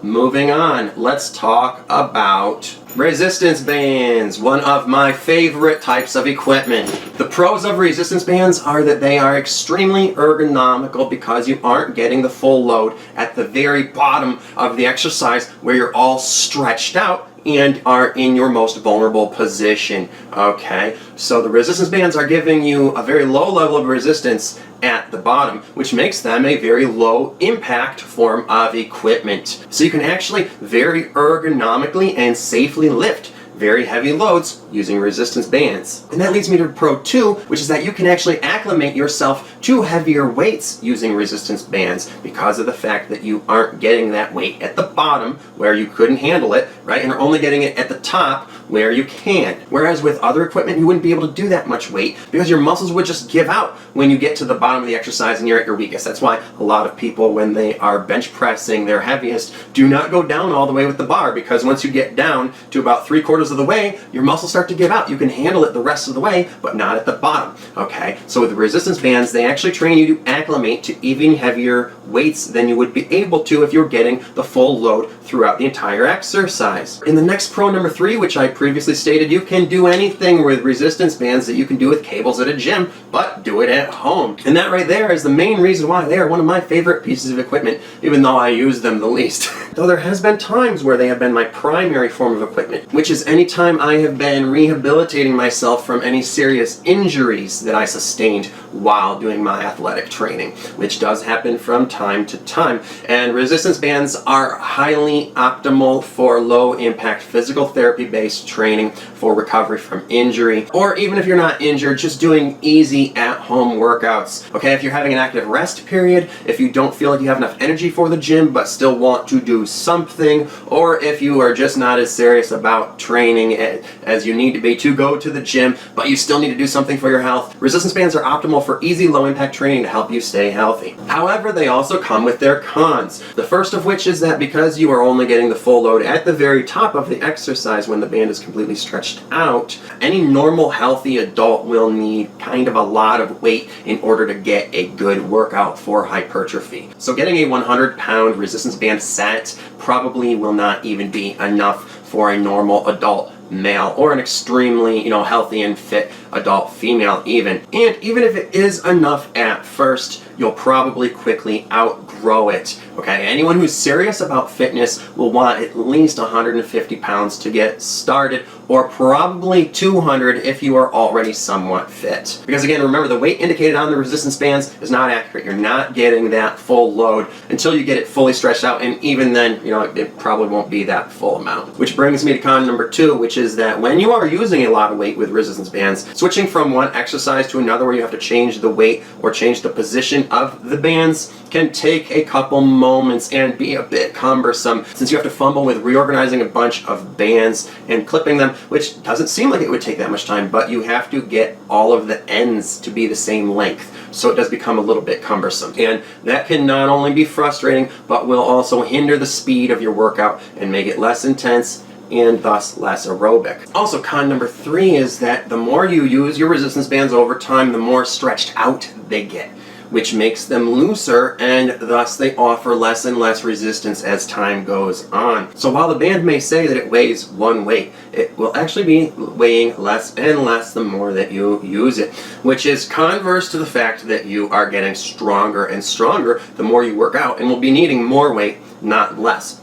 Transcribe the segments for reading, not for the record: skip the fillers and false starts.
moving on, let's talk about resistance bands, one of my favorite types of equipment. The pros of resistance bands are that they are extremely ergonomical because you aren't getting the full load at the very bottom of the exercise where you're all stretched out and are in your most vulnerable position. Okay, so the resistance bands are giving you a very low level of resistance at the bottom, which makes them a very low impact form of equipment. So you can actually very ergonomically and safely lift very heavy loads using resistance bands. And that leads me to Pro 2, which is that you can actually acclimate yourself to heavier weights using resistance bands because of the fact that you aren't getting that weight at the bottom where you couldn't handle it, right? And are only getting it at the top where you can. Whereas with other equipment, you wouldn't be able to do that much weight because your muscles would just give out when you get to the bottom of the exercise and you're at your weakest. That's why a lot of people, when they are bench pressing their heaviest, do not go down all the way with the bar, because once you get down to about 3/4 of the way, your muscles start to give out. You can handle it the rest of the way, but not at the bottom. Okay, so with the resistance bands, they actually train you to acclimate to even heavier weights than you would be able to if you're getting the full load throughout the entire exercise. In the next pro, number 3, which I previously stated, you can do anything with resistance bands that you can do with cables at a gym, but do it at home. And that right there is the main reason why they are one of my favorite pieces of equipment, even though I use them the least. Though there has been times where they have been my primary form of equipment, which is anytime I have been rehabilitating myself from any serious injuries that I sustained while doing my athletic training, which does happen from time to time. And resistance bands are highly optimal for low impact physical therapy based training for recovery from injury, or even if you're not injured, just doing easy at home workouts. Okay, if you're having an active rest period, if you don't feel like you have enough energy for the gym but still want to do something, or if you are just not as serious about training as you need to be to go to the gym, but you still need to do something for your health, resistance bands are optimal for easy low impact training to help you stay healthy. However, they also come with their cons. The first of which is that because you are only getting the full load at the very top of the exercise when the band is completely stretched out, any normal healthy adult will need kind of a lot of weight in order to get a good workout for hypertrophy. So getting a 100-pound resistance band set probably will not even be enough for a normal adult male, or an extremely, healthy and fit adult female even. And even if it is enough at first, you'll probably quickly outgrow it. Okay, anyone who's serious about fitness will want at least 150 pounds to get started, or probably 200 if you are already somewhat fit. Because again, remember, the weight indicated on the resistance bands is not accurate. You're not getting that full load until you get it fully stretched out, and even then, it probably won't be that full amount. Which brings me to con number 2, which is that when you are using a lot of weight with resistance bands, switching from one exercise to another where you have to change the weight or change the position of the bands can take a couple moments and be a bit cumbersome, since you have to fumble with reorganizing a bunch of bands and clipping them, which doesn't seem like it would take that much time, but you have to get all of the ends to be the same length. So it does become a little bit cumbersome. And that can not only be frustrating, but will also hinder the speed of your workout and make it less intense and thus less aerobic. Also, con number 3 is that the more you use your resistance bands over time, the more stretched out they get, which makes them looser, and thus they offer less and less resistance as time goes on. So while the band may say that it weighs one weight, it will actually be weighing less and less the more that you use it, which is converse to the fact that you are getting stronger and stronger the more you work out, and will be needing more weight, not less,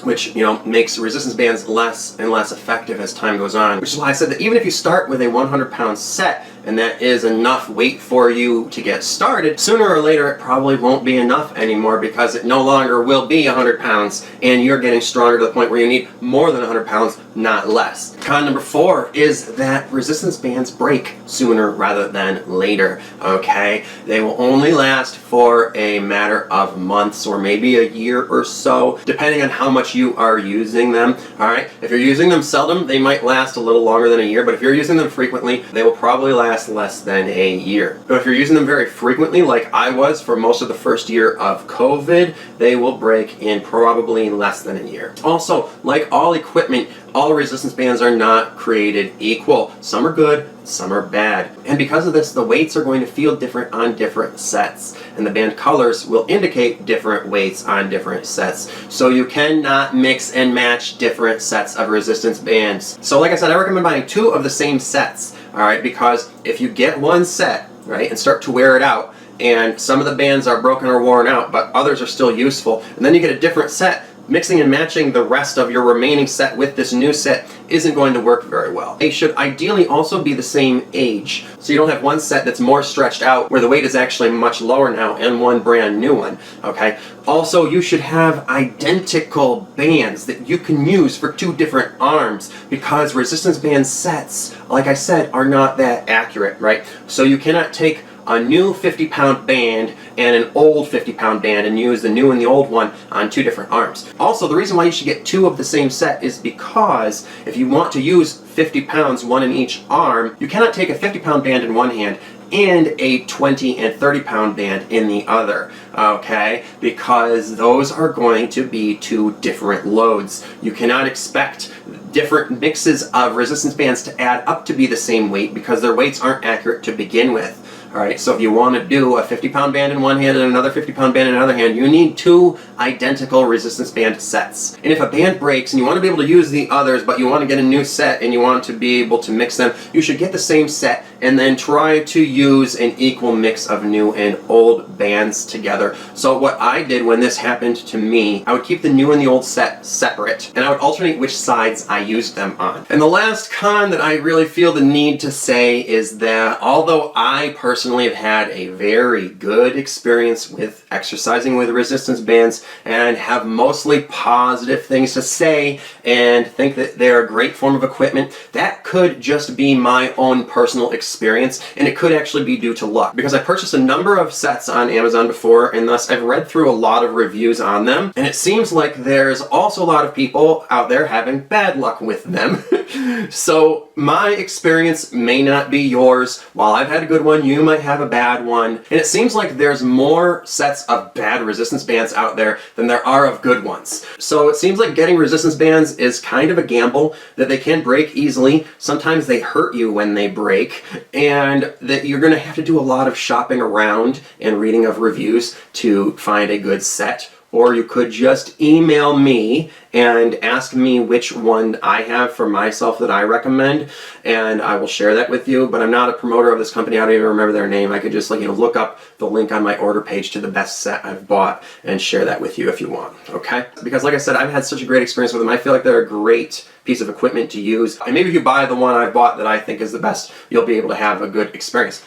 which makes resistance bands less and less effective as time goes on. Which is why I said that even if you start with a 100-pound set and that is enough weight for you to get started, sooner or later it probably won't be enough anymore, because it no longer will be 100 pounds and you're getting stronger to the point where you need more than 100 pounds, not less. Con number 4 is that resistance bands break sooner rather than later. Okay, they will only last for a matter of months or maybe a year or so, depending on how much you are using them. Alright, if you're using them seldom, they might last a little longer than a year, but if you're using them frequently, they will probably last less than a year. But if you're using them very frequently, like I was for most of the first year of COVID, they will break in probably less than a year. Also, like all equipment, all resistance bands are are not created equal. Some are good, some are bad. And because of this, the weights are going to feel different on different sets. And the band colors will indicate different weights on different sets. So you cannot mix and match different sets of resistance bands. So like I said, I recommend buying 2 of the same sets, all right? Because if you get one set, right, and start to wear it out, and some of the bands are broken or worn out, but others are still useful, and then you get a different set, mixing and matching the rest of your remaining set with this new set isn't going to work very well. They should ideally also be the same age, so you don't have one set that's more stretched out where the weight is actually much lower now and one brand new one, okay? Also, you should have identical bands that you can use for 2 different arms, because resistance band sets, like I said, are not that accurate, right? So you cannot take a new 50-pound band and an old 50-pound band and use the new and the old one on 2 different arms. Also, the reason why you should get 2 of the same set is because if you want to use 50 pounds, one in each arm, you cannot take a 50-pound band in one hand and a 20 and 30-pound band in the other, okay? Because those are going to be 2 different loads. You cannot expect different mixes of resistance bands to add up to be the same weight because their weights aren't accurate to begin with. Alright, so if you want to do a 50-pound band in one hand and another 50-pound band in another hand, you need 2 identical resistance band sets. And if a band breaks and you want to be able to use the others, but you want to get a new set and you want to be able to mix them, you should get the same set and then try to use an equal mix of new and old bands together. So what I did when this happened to me, I would keep the new and the old set separate, and I would alternate which sides I used them on. And the last con that I really feel the need to say is that although I personally have had a very good experience with exercising with resistance bands and have mostly positive things to say and think that they're a great form of equipment, that could just be my own personal experience, and it could actually be due to luck, because I purchased a number of sets on Amazon before, and thus I've read through a lot of reviews on them, and it seems like there's also a lot of people out there having bad luck with them. So my experience may not be yours. While I've had a good one, you might have a bad one, and it seems like there's more sets of bad resistance bands out there than there are of good ones. So it seems like getting resistance bands is kind of a gamble, that they can break easily. Sometimes they hurt you when they break, and that you're going to have to do a lot of shopping around and reading of reviews to find a good set. Or you could just email me and ask me which one I have for myself that I recommend, and I will share that with you. But I'm not a promoter of this company. I don't even remember their name. I could just look up the link on my order page to the best set I've bought and share that with you if you want, okay? Because like I said, I've had such a great experience with them. I feel like they're a great piece of equipment to use. And maybe if you buy the one I've bought that I think is the best, you'll be able to have a good experience.